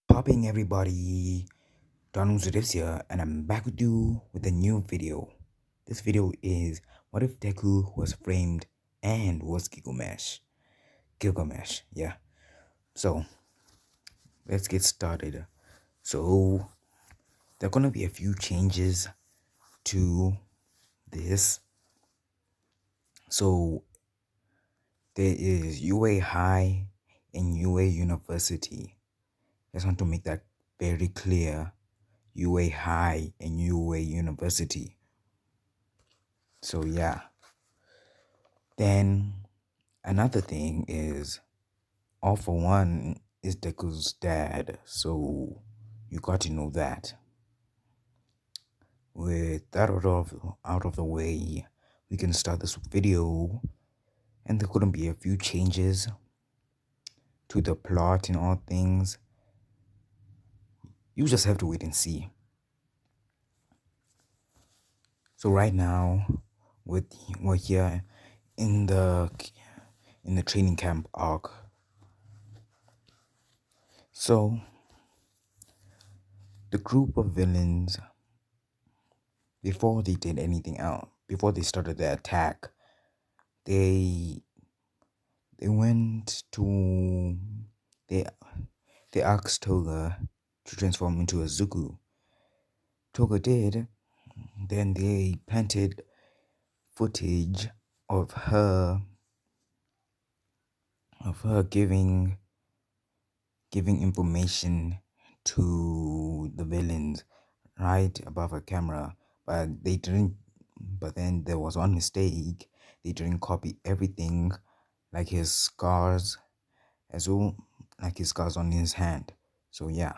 Popping everybody, Donald Zudevs here, and I'm back with you with a new video. This video is what if Deku was framed and was Gilgamesh? Gilgamesh, yeah. So let's get started. So there are gonna be a few changes to this. So there is UA High and UA University. I just want to make that very clear. UA High and UA University. So yeah. Then another thing is All For One is Deku's dad, so you got to know that. With that out of the way, we can start this video, and there couldn't be a few changes to the plot and all things. You just have to wait and see. So right now, we're here in the training camp arc. So the group of villains, before they did anything else, before they started their attack, they went to they asked Toga to transform into a Zuku. Toga did. Then they planted footage of her giving information to the villains right above her camera, but they didn't. But then there was one mistake. They didn't copy everything, like his scars, as well, like his scars on his hand. So yeah.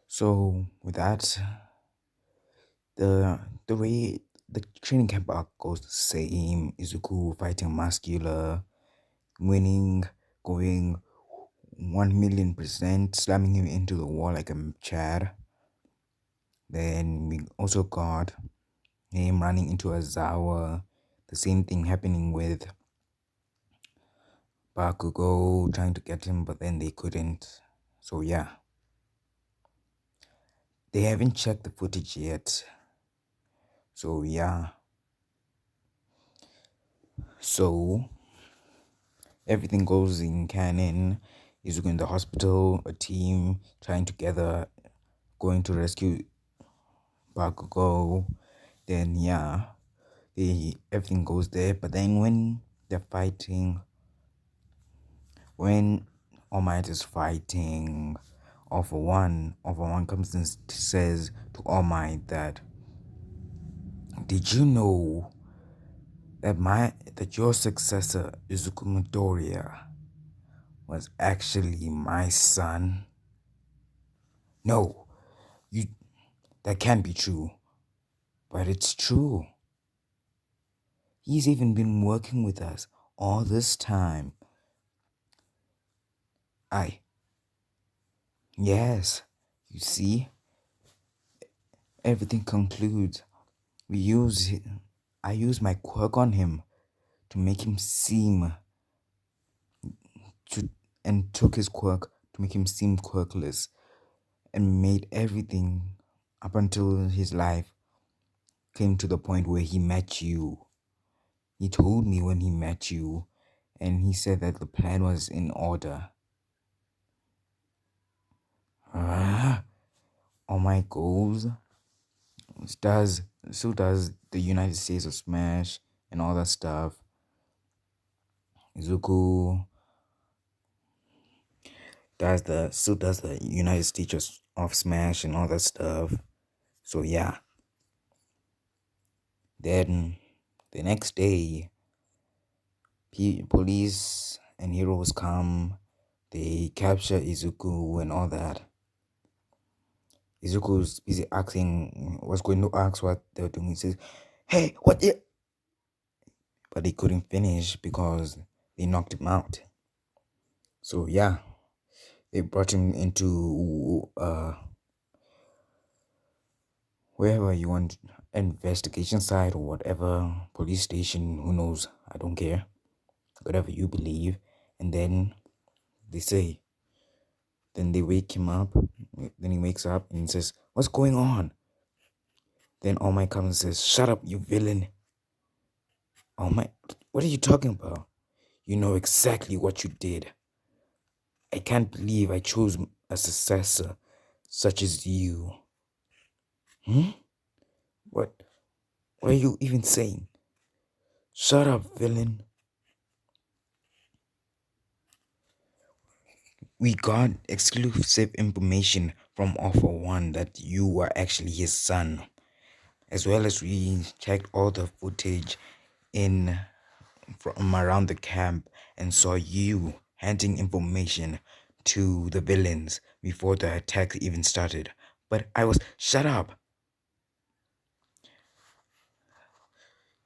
So with that, the way the training camp arc goes the same. Izuku fighting Muscular, winning, going 1,000,000%, slamming him into the wall like a chair. Then we also got him running into a Zawa. The same thing happening with Bakugo trying to get him, but then they couldn't. So yeah. They haven't checked the footage yet. So yeah. So everything goes in canon. Izuku in the hospital, a team trying together, going to rescue Bakugo. Then yeah, everything goes there. But then when they're fighting, when All Might is fighting All For One comes and says to All Might that, did you know that your successor Izuku Midoriya was actually my son? No, that can't be true. But it's true. He's even been working with us all this time. Yes, you see, everything concludes. I use my quirk on him to make him seem, and took his quirk to make him seem quirkless, and made everything up until his life came to the point where he met you. He told me when he met you, and he said that the plan was in order. All my goals so does the United States of Smash and all that stuff. Izuku does the United States of Smash and all that stuff. So yeah. Then the next day, police and heroes come. They capture Izuku and all that. Izuku's busy was going to ask what they were doing. He says, "Hey, what the?" But he couldn't finish because they knocked him out. So yeah, they brought him into wherever you want. investigation side or whatever, police station, who knows, I don't care, whatever you believe. And then they say, then they wake him up, then he wakes up and he says, what's going on? Then All Might comes and says, shut up, you villain. All Might, what are you talking about? You know exactly what you did. I can't believe I chose a successor such as you. What are you even saying? Shut up, villain. We got exclusive information from Offer One that you were actually his son, as well as we checked all the footage in from around the camp and saw you handing information to the villains before the attack even started. But I was shut up.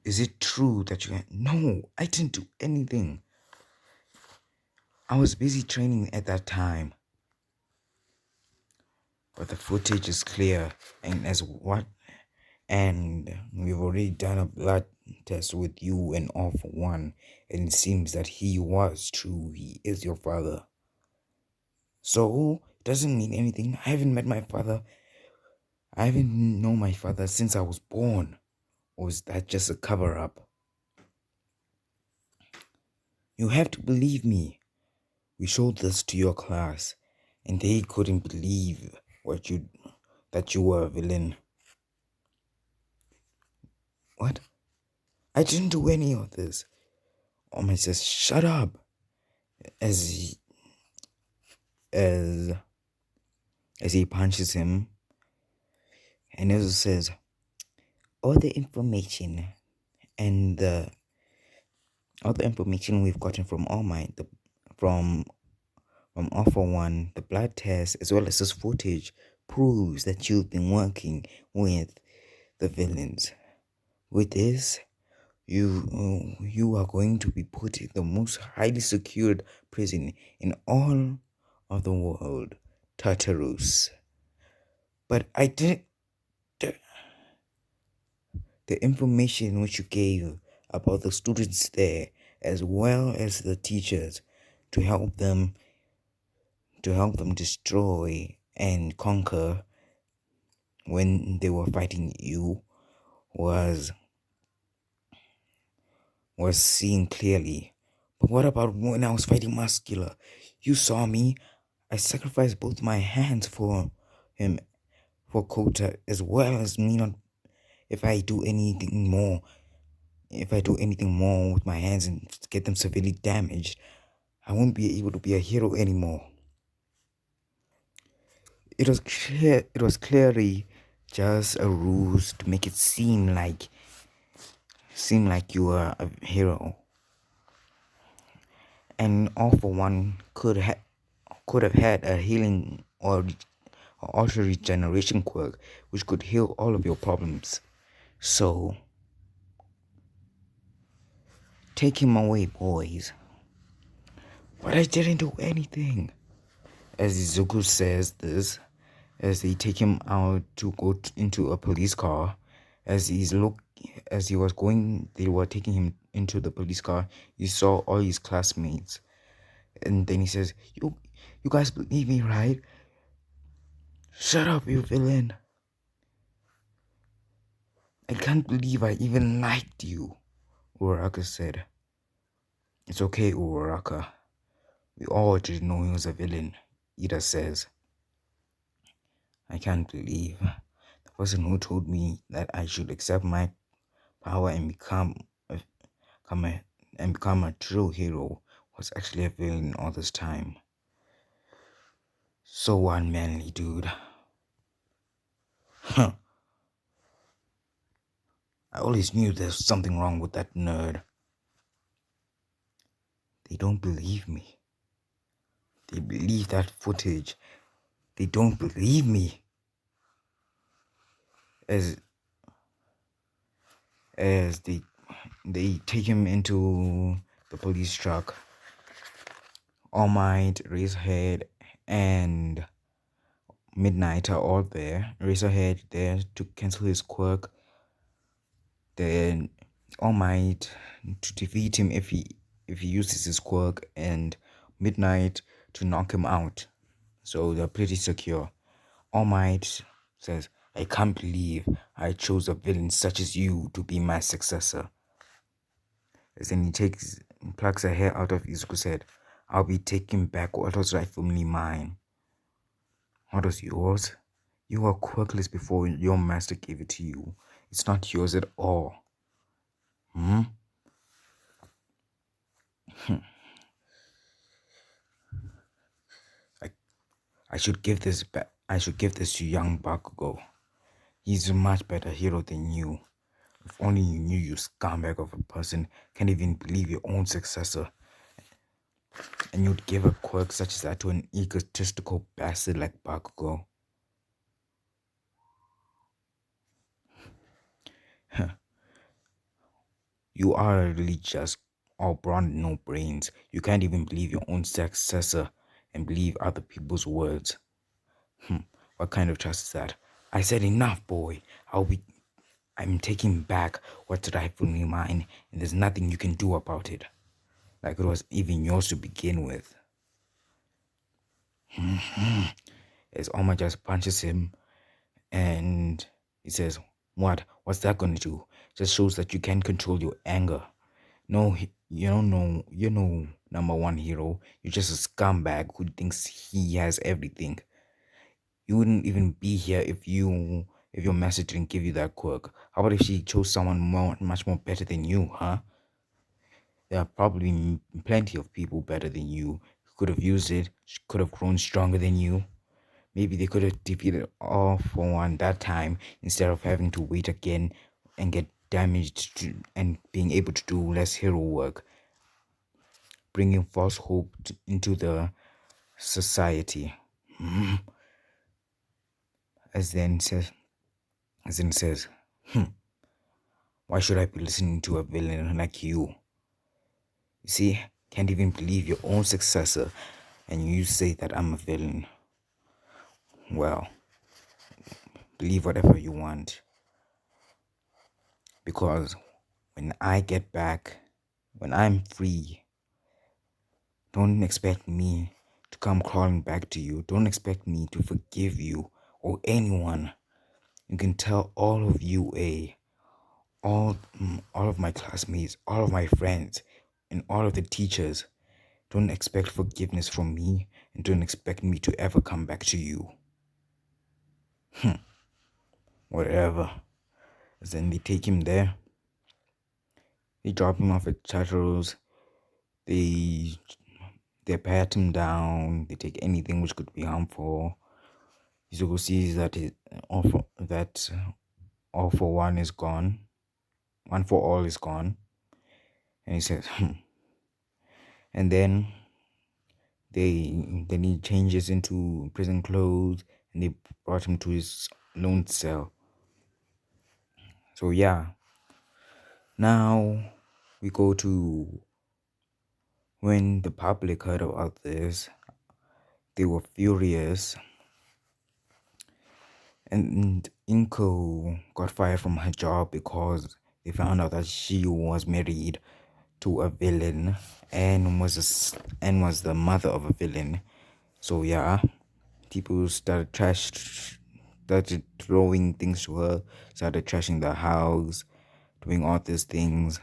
Is it true that you? No, I didn't do anything. I was busy training at that time. But the footage is clear, and we've already done a blood test with you and All For One, and it seems that he was true. He is your father. So it doesn't mean anything. I haven't met my father. I haven't known my father since I was born. Or is that just a cover up? You have to believe me. We showed this to your class, and they couldn't believe that you were a villain. What? I didn't do any of this. Omar says, shut up. As as as he punches him, and Nezu says, all the information and all the information we've gotten from All Might, from All For One, the blood test, as well as this footage, proves that you've been working with the villains. With this, you are going to be put in the most highly secured prison in all of the world, Tartarus. But I didn't. The information which you gave about the students there, as well as the teachers, to help them destroy and conquer when they were fighting you, was seen clearly. But what about when I was fighting Muscular? You saw me. I sacrificed both my hands for him, for Kota, as well as me not. If I do anything more with my hands and get them severely damaged, I won't be able to be a hero anymore. It was clearly just a ruse to make it seem like you were a hero. And All For One could have had a healing or auto regeneration quirk which could heal all of your problems. So take him away, boys. But I didn't do anything. As Izuku says this, as they take him out to go into a police car, they were taking him into the police car. He saw all his classmates, and then he says, "You guys believe me, right? Shut up, you villain! I can't believe I even liked you." Uraraka said, "It's okay, Uraraka. We all didn't know he was a villain." Ida says, "I can't believe the person who told me that I should accept my power and become a true hero was actually a villain all this time. So unmanly, dude." Huh. I always knew there's something wrong with that nerd. They don't believe me. They believe that footage. They don't believe me. As they take him into the police truck, All Might, Razorhead, and Midnight are all there. Razorhead there to cancel his quirk. Then All Might to defeat him if he uses his quirk, and Midnight to knock him out. So they're pretty secure. All Might says, "I can't believe I chose a villain such as you to be my successor." As then he plucks a hair out of Izuku's head. "I'll be taking back what was rightfully mine." "What was yours? You were quirkless before your master gave it to you. It's not yours at all." Hmm? I, I should give this back. I should give this to young Bakugo. He's a much better hero than you. If only you knew, you scumbag of a person can't even believe your own successor, and you'd give a quirk such as that to an egotistical bastard like Bakugo. You are really just all brawn, no brains. You can't even believe your own successor and believe other people's words. What kind of trust is that? I said enough, boy. I'm taking back what's rightfully mine, and there's nothing you can do about it. Like it was even yours to begin with. As Oma just punches him, and he says, "What? What's that gonna do? Just shows that you can't control your anger. No, you don't know. You know, number one hero. You're just a scumbag who thinks he has everything. You wouldn't even be here if your master didn't give you that quirk. How about if she chose someone much more better than you, huh? There are probably plenty of people better than you who could have used it, could have grown stronger than you. Maybe they could have defeated all for one that time instead of having to wait again and get damaged and being able to do less hero work, bringing false hope into the society." As then says, "Hmm, why should I be listening to a villain like you? You see, can't even believe your own successor, and you say that I'm a villain. Well, believe whatever you want, because when I get back, when I'm free, don't expect me to come crawling back to you. Don't expect me to forgive you or anyone. You can tell all of UA, all of my classmates, all of my friends, and all of the teachers. Don't expect forgiveness from me, and don't expect me to ever come back to you." Whatever. Then they take him there. They drop him off at Chatteros. They they pat him down. They take anything which could be harmful. Izuku sees that all for one is gone. One for all is gone. And he says, And then he changes into prison clothes, and they brought him to his lone cell. So yeah. Now we go to when the public heard about this, they were furious. And Inko got fired from her job because they found out that she was married to a villain and was the mother of a villain. So yeah, people started throwing things to her, started trashing the house, doing all these things,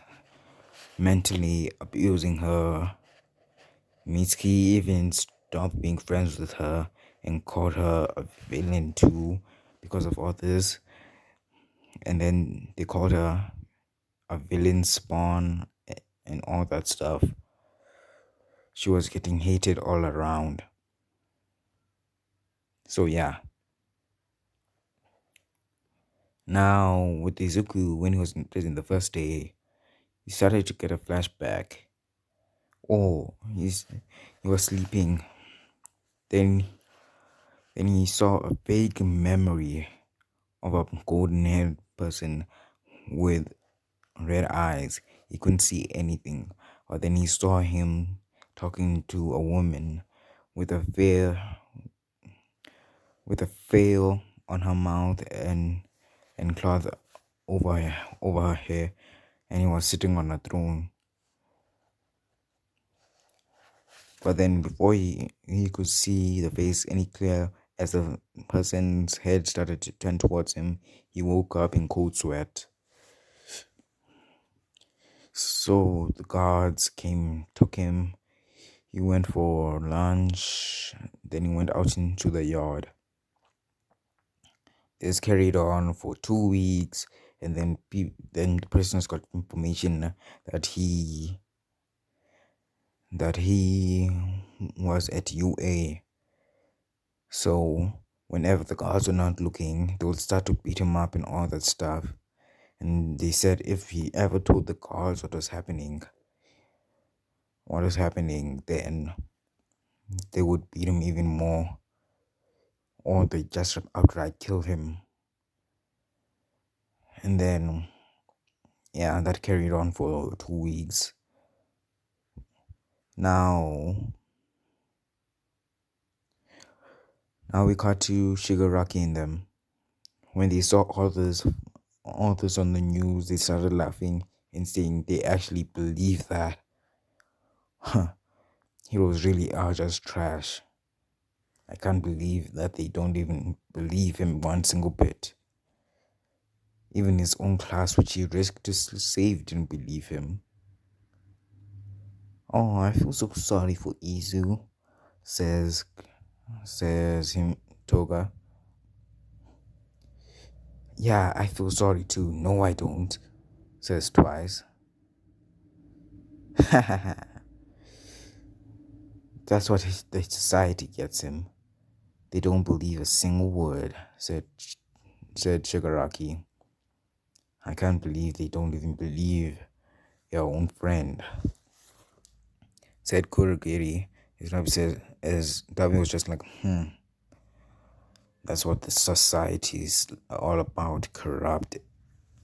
mentally abusing her. Mitsuki even stopped being friends with her and called her a villain too because of all this. And then they called her a villain spawn and all that stuff. She was getting hated all around. So yeah. Now with Izuku, when he was in prison the first day, he started to get a flashback. Oh, he was sleeping. Then he saw a vague memory of a golden-haired person with red eyes. He couldn't see anything. But then he saw him talking to a woman with a veil on her mouth and cloth over her hair, and he was sitting on a throne. But then before he could see the face any clear, as the person's head started to turn towards him, he woke up in cold sweat. So the guards came, took him. He went for lunch. Then he went out into the yard. This carried on for 2 weeks, and then the prisoners got information that he was at UA. So whenever the guards were not looking, they would start to beat him up and all that stuff. And they said if he ever told the guards what was happening, then they would beat him even more, or they just outright kill him. And then, yeah, that carried on for 2 weeks. Now we cut to Shigaraki and them. When they saw all this on the news, they started laughing and saying they actually believe that heroes really are just trash. I can't believe that they don't even believe him one single bit. Even his own class, which he risked to save, didn't believe him. Oh, I feel so sorry for Izu, says him Toga. Yeah, I feel sorry too. No, I don't, says Twice. That's what the society gets him. They don't believe a single word, said Shigaraki. I can't believe they don't even believe your own friend, said Kurogiri. His Nabi said, as Dabi was just like, that's what the society is all about, corrupt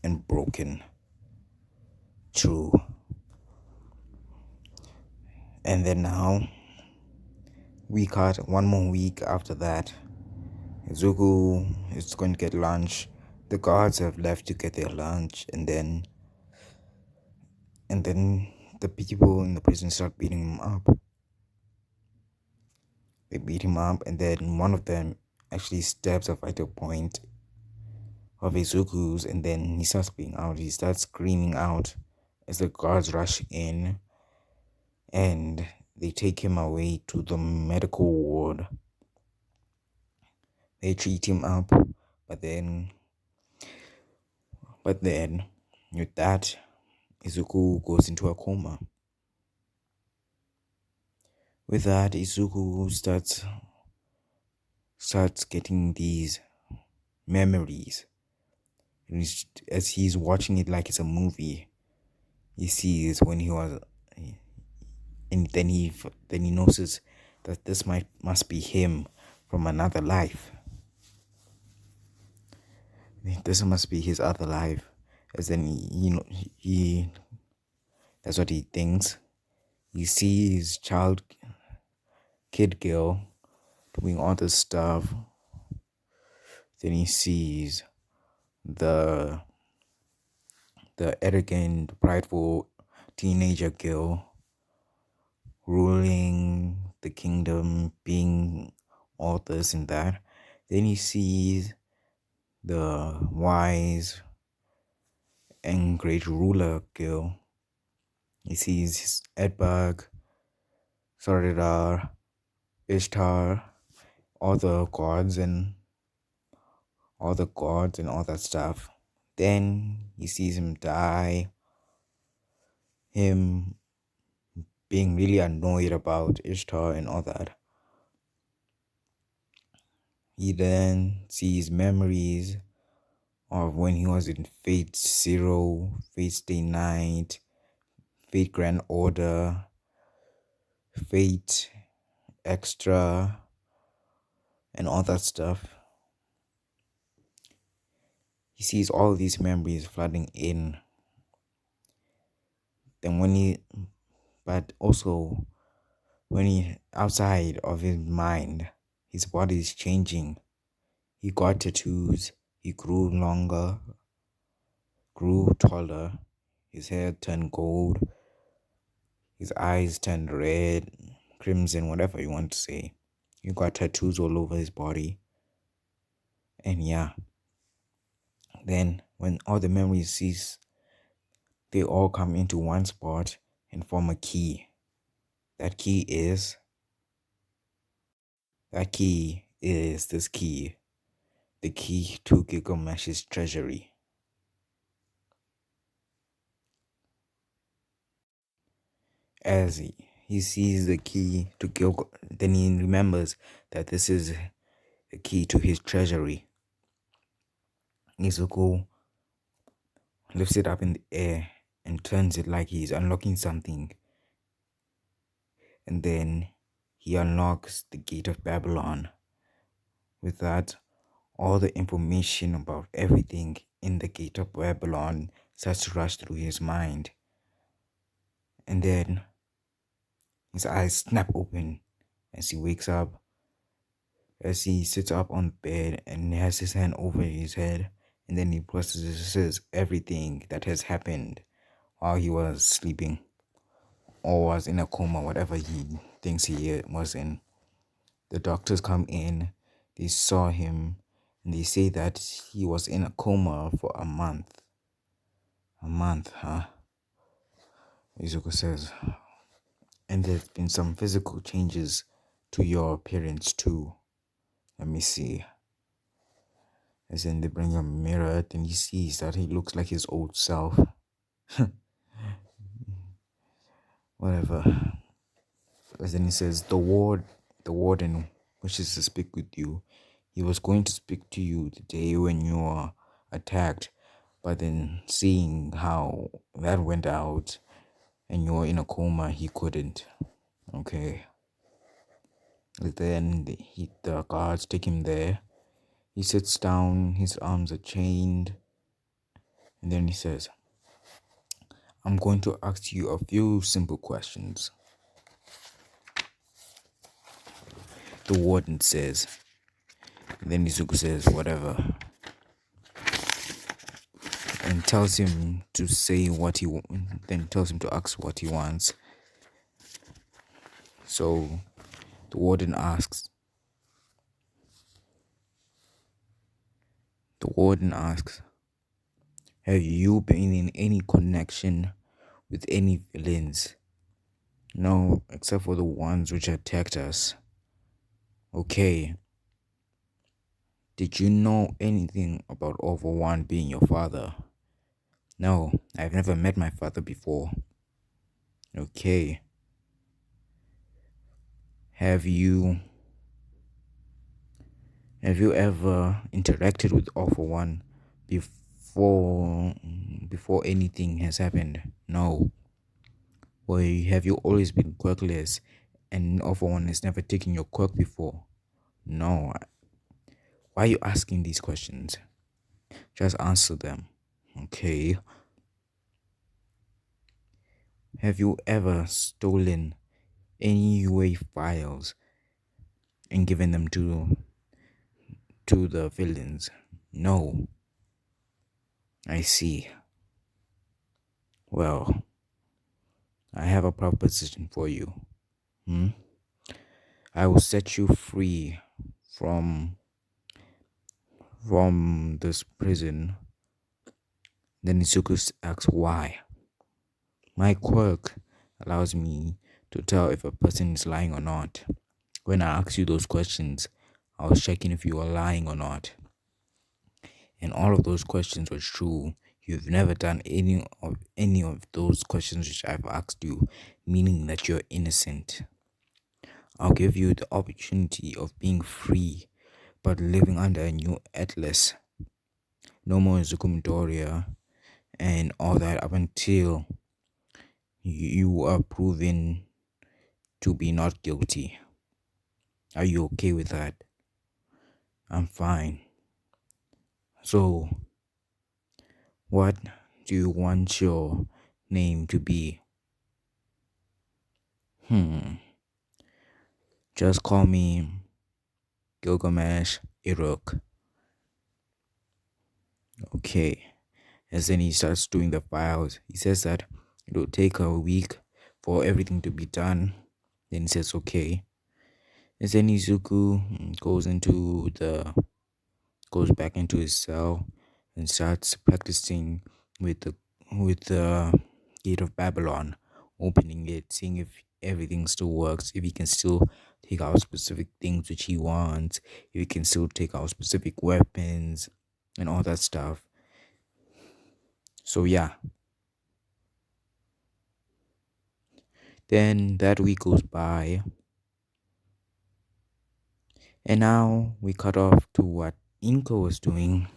and broken. True. And then now, we cut one more week after that. Izuku is going to get lunch. The guards have left to get their lunch, and then the people in the prison start beating him up. They beat him up, and then one of them actually stabs a vital point of Izuku's, and then he starts being out. He starts screaming out as the guards rush in, and they take him away to the medical ward. They treat him up, but then with that, Izuku goes into a coma. With that, Izuku starts getting these memories. As he's watching it like it's a movie, he sees when he was, and then he notices that this must be him from another life. This must be his other life. As then he that's what he thinks. He sees kid girl doing all this stuff. Then he sees the arrogant, prideful teenager girl ruling the kingdom, being all this and that. Then he sees the wise and great ruler girl. He sees Edbug, Saridar, Ishtar, all the gods and all that stuff. Then he sees him die, him being really annoyed about Ishtar and all that. He then sees memories of when he was in Fate Zero, Fate Stay Night, Fate Grand Order, Fate Extra, and all that stuff. He sees all these memories flooding in. Then but also when he outside of his mind, his body is changing. He got tattoos, he grew longer, grew taller, his hair turned gold, his eyes turned red, crimson, whatever you want to say. He got tattoos all over his body. And yeah, then when all the memories cease, they all come into one spot and form a key. That key is this key, the key to Gilgamesh's treasury. As he sees the key to then he remembers that this is the key to his treasury. Izuku lifts it up in the air and turns it like he's unlocking something. And then he unlocks the gate of Babylon. With that, all the information about everything in the gate of Babylon starts to rush through his mind. And then his eyes snap open as he wakes up, as he sits up on the bed and has his hand over his head, and then he processes everything that has happened while he was sleeping or was in a coma, whatever he thinks he was in. The doctors come in, they saw him, and they say that he was in a coma for a month. A month, huh? Izuku says, and there's been some physical changes to your appearance too. Let me see. As in, they bring him a mirror, then he sees that he looks like his old self. Whatever. As then he says, the warden wishes to speak with you. He was going to speak to you the day when you were attacked, but then seeing how that went out and you're in a coma, he couldn't. Okay. Then the guards take him there. He sits down, his arms are chained, and then he says, I'm going to ask you a few simple questions. The warden says. And then Izuku says, whatever. And tells him to say what he then tells him to ask what he wants. So the warden asks, have you been in any connection with any villains? No, except for the ones which attacked us. Okay. Did you know anything about Over-One being your father? No, I've never met my father before. Okay. Have you ever interacted with Over-One before anything has happened? No. Or have you always been quirkless and Over-One has never taken your quirk before? No. Why are you asking these questions? Just answer them. Okay. Have you ever stolen any UA files and given them to the villains? No. I see. Well, I have a proposition for you. I will set you free from this prison. Then Izuku asks why. My quirk allows me to tell if a person is lying or not. When I asked you those questions, I was checking if you were lying or not. And all of those questions were true. You've never done any of those questions which I've asked you, meaning that you're innocent. I'll give you the opportunity of being free, but living under a new atlas. No more Izuku Midoriya and all that up until you are proven to be not guilty. Are you okay with that? I'm fine. So, what do you want your name to be? Just call me Gilgamesh Iruk. Okay. And then he starts doing the files. He says that it will take a week for everything to be done. Then he says, okay. And then Izuku goes back into his cell and starts practicing with the gate of Babylon, opening it, seeing if everything still works, if he can still take out specific things which he wants, if he can still take out specific weapons and all that stuff. So yeah. Then that week goes by, and now we cut off to what Inko was doing.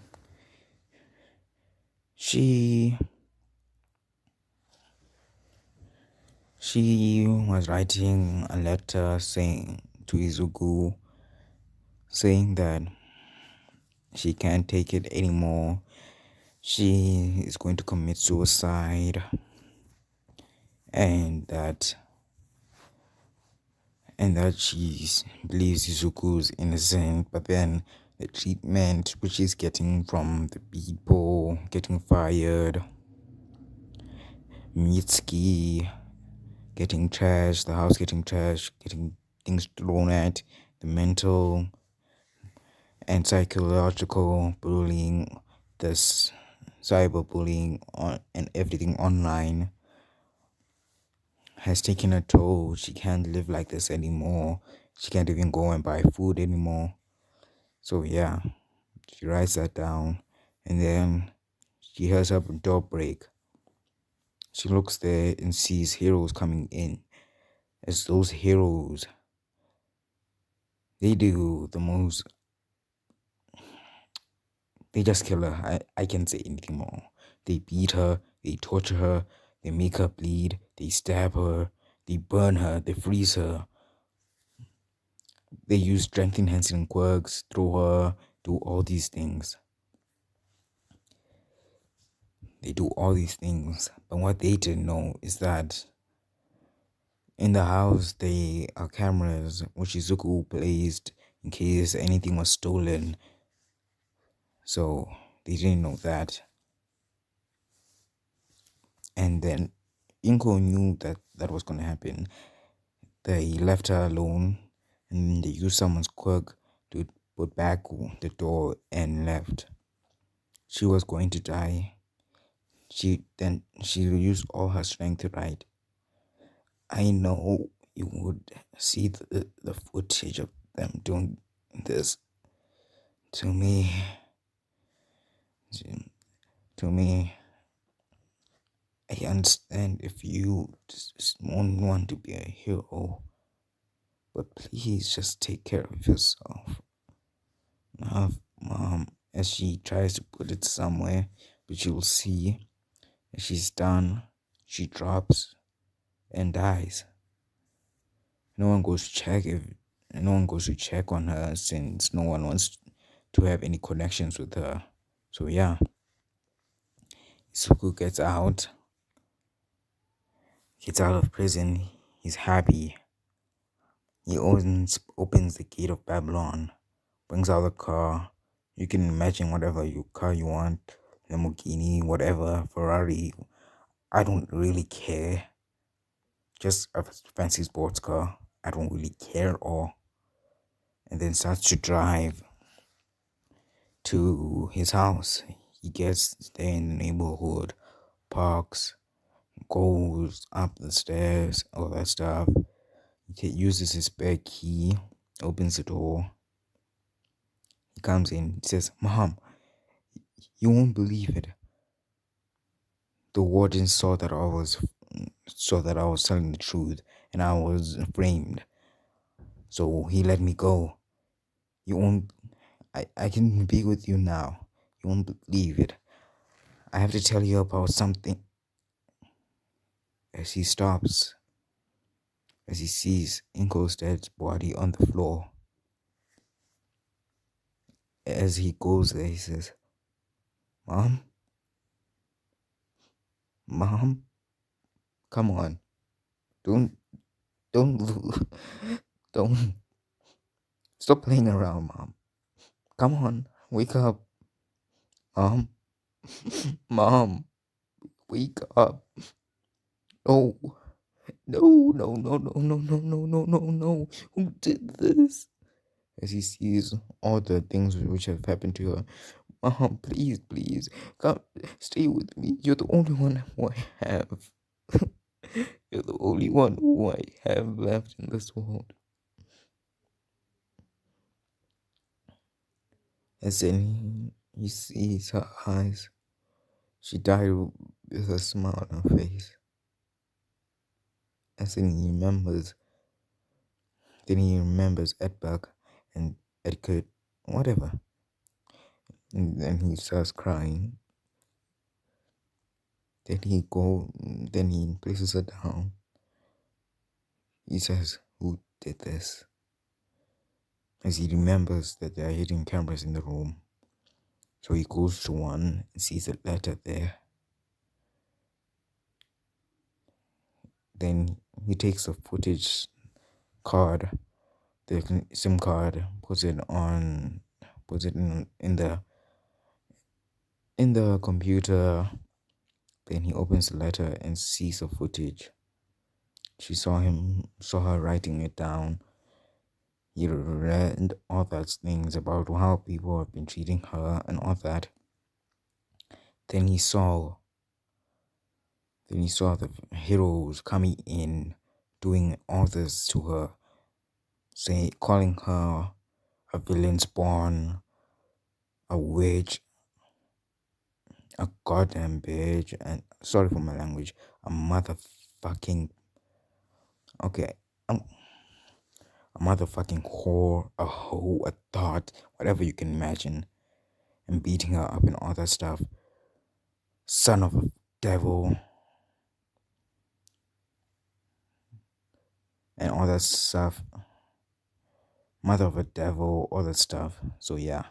She She was writing a letter saying to Izuku, saying that she can't take it anymore. She is going to commit suicide, and she believes Izuku is innocent. But then the treatment which she's getting from the people, getting fired, Mitsuki getting trashed, the house getting trashed, getting things thrown at, the mental and psychological bullying, this cyberbullying and everything online has taken a toll. She can't live like this anymore. She can't even go and buy food anymore. So yeah, she writes that down, and then she hears her door break. She looks there and sees heroes coming in. As those heroes, they do the most. They just kill her. I can't say anything more. They beat her, they torture her, they make her bleed, they stab her, they burn her, they freeze her. They use strength enhancing quirks, throw her, do all these things. They do all these things. But what they didn't know is that in the house there are cameras which Izuku placed in case anything was stolen. So they didn't know that. And then Inko knew that that was going to happen. They left her alone, and they used someone's quirk to put back the door and left. She was going to die. She used all her strength to write. I know you would see the footage of them doing this to me. To me, I understand if you just won't want to be a hero, but please just take care of yourself. Now, Mom, as she tries to put it somewhere, but you'll see, as she's done, she drops and dies. No one goes to check if no one goes to check on her since no one wants to have any connections with her. So yeah, Isuku gets out of prison. He's happy. He opens the gate of Babylon, brings out the car. You can imagine whatever car you want, Lamborghini, whatever, Ferrari. I don't really care. Just a fancy sports car. I don't really care at all. And then starts to drive to his house. He gets there in the neighborhood, parks, goes up the stairs, all that stuff. He uses his spare key, opens the door. He comes in, he says, "Mom, you won't believe it. The warden saw that I was telling the truth and I was framed. So he let me go. You won't I can be with you now. You won't believe it. I have to tell you about something." As he stops, as he sees Inko's dead body on the floor. As he goes there, he says, "Mom? Mom? Come on. Don't, don't, don't, stop playing around, Mom. Come on, wake up, Mom." Mom, wake up. Oh, no, no, no, no, no, no, no, no, no, no. Who did this? As he sees all the things which have happened to her. Mom, please, please, come, stay with me. You're the only one who I have. You're the only one who I have left in this world. As then he sees her eyes. She died with a smile on her face. As then he remembers Edberg and Edkert, whatever. And then he starts crying. Then he places her down. He says, "Who did this?" As he remembers that there are hidden cameras in the room. So he goes to one and sees a letter there. Then he takes a footage card, the SIM card, puts it in the computer. Then he opens the letter and sees the footage. She saw her writing it down. He read all those things about how people have been treating her and all that. Then he saw the heroes coming in, doing all this to her, calling her a villain spawn, a witch, a goddamn bitch, and sorry for my language, a motherfucking, okay, a motherfucking whore, a hoe, a thought, whatever you can imagine, and beating her up and all that stuff. Son of a devil, and all that stuff. Mother of a devil, all that stuff. So yeah.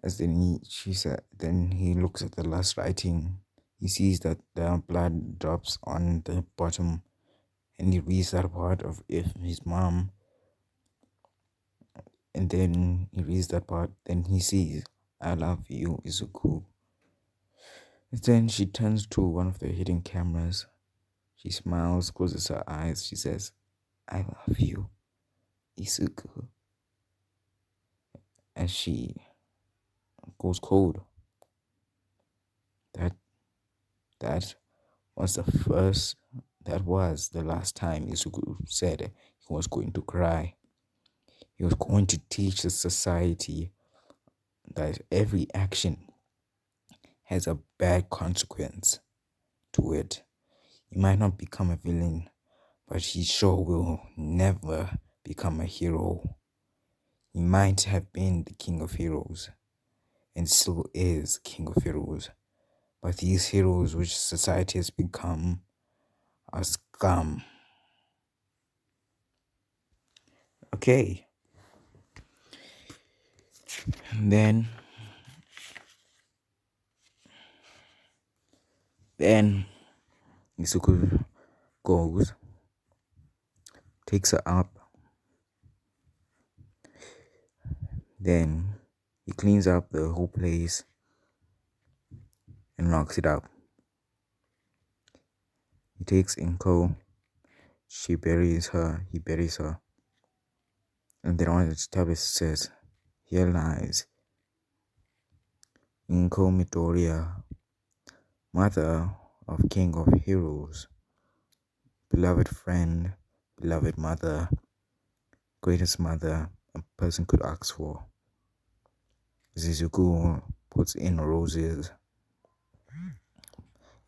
Then he looks at the last writing. He sees that the blood drops on the bottom, and he reads that part of his mom. And then he reads that part. Then he sees, "I love you, Izuku." Then she turns to one of the hidden cameras. She smiles, closes her eyes. She says, "I love you, Izuku." As she goes cold. That that was the last time Izuku said he was going to cry. He was going to teach the society that every action has a bad consequence to it. He might not become a villain, but he sure will never become a hero. He might have been the king of heroes, and still is king of heroes, but these heroes which society has become are scum. Okay. Then Isuku goes, takes her up. Then he cleans up the whole place and locks it up. He takes Inko, he buries her, and then on the tablet says, "Here lies Inko Midoriya, mother of King of Heroes, beloved friend, beloved mother, greatest mother a person could ask for." Izuku puts in roses.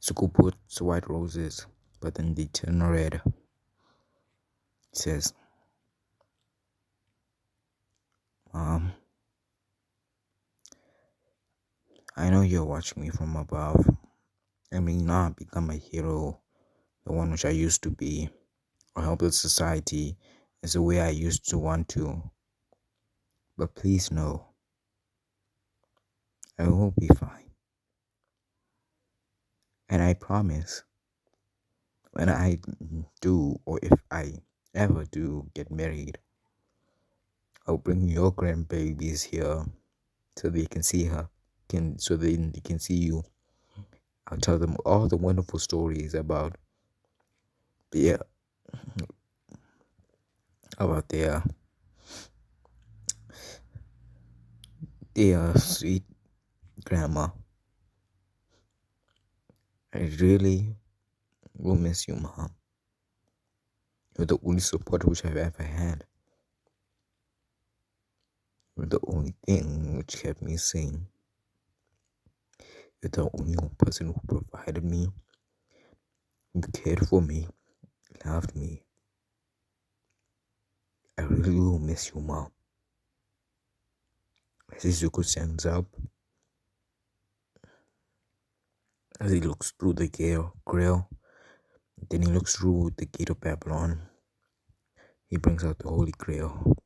Izuku puts white roses, but then they turn red. He says, "Mom, I know you're watching me from above. I may not become a hero, the one which I used to be, or help the society as the way I used to want to. But please know, I will be fine. And I promise, when I do, or if I ever do get married, I'll bring your grandbabies here so they can see her. they can see you. I'll tell them all the wonderful stories about their about their sweet grandma. I really will miss you, Mom. You're the only support which I've ever had. You're the only thing which kept me sane. You're the only person who provided me, who cared for me, loved me. I really will miss you, Mom. As Izuku stands up, as he looks through the grill, then he looks through the gate of Babylon. He brings out the Holy Grail.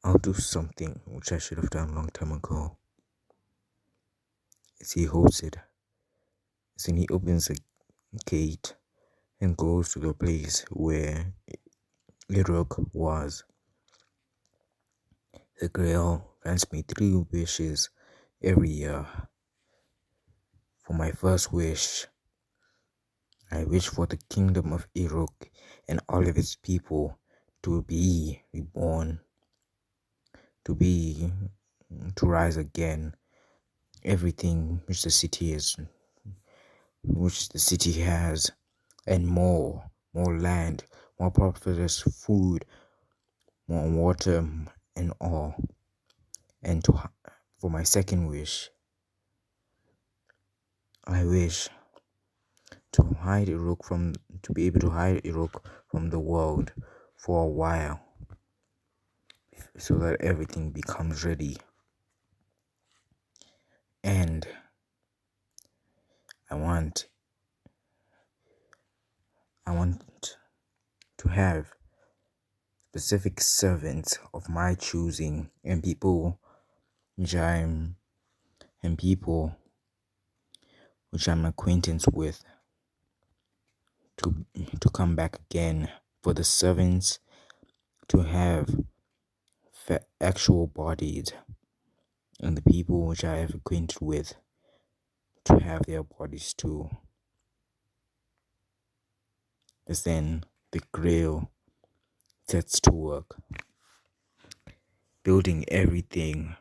I'll do something which I should have done a long time ago. As he holds it, then he opens the gate and goes to the place where Irok was. The Grail grants me 3 wishes every year. For my first wish, I wish for the kingdom of Irok and all of its people to be reborn, to rise again. Everything which the city has, and more land, more prosperous food, more water, and all. And for my second wish, I wish to be able to hide Irok from the world for a while, so that everything becomes ready. And I want to have specific servants of my choosing, and people which I'm acquaintance with, to come back again, for the servants to have actual bodies, and the people which I have acquainted with to have their bodies too. As then the Grail sets to work, building everything.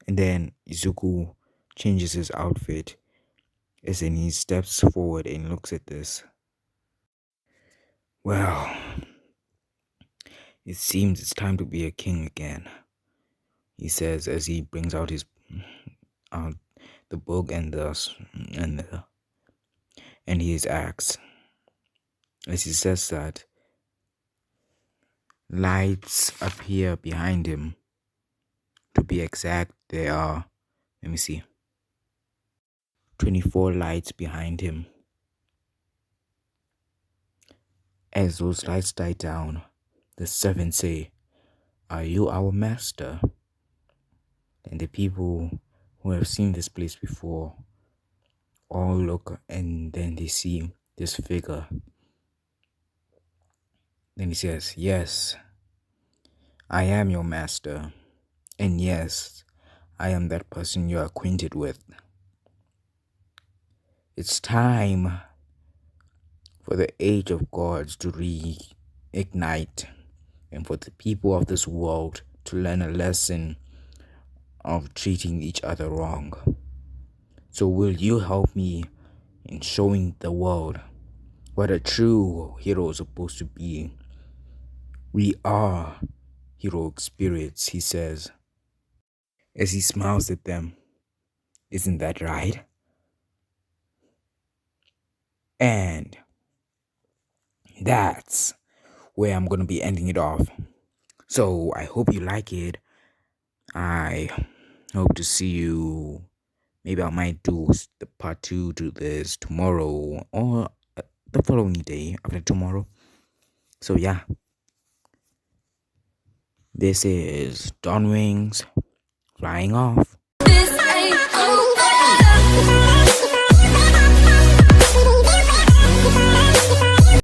And then Izuku changes his outfit, as then he steps forward and looks at this. Well, it seems it's time to be a king again, he says, as he brings out the book and his axe. As he says that, lights appear behind him. To be exact, there are, 24 lights behind him. As those lights die down, the servants say, "Are you our master?" And the people who have seen this place before all look, and then they see this figure. Then he says, "Yes, I am your master. And yes, I am that person you're acquainted with. It's time for the age of gods to reignite, and for the people of this world to learn a lesson of treating each other wrong. So will you help me in showing the world what a true hero is supposed to be? We are heroic spirits," he says, as he smiles at them. "Isn't that right?" And that's where I'm going to be ending it off. So I hope you like it. I hope to see you. Maybe I might do the part 2 to this tomorrow, or the following day after tomorrow. So yeah, this is Dawn Wings flying off.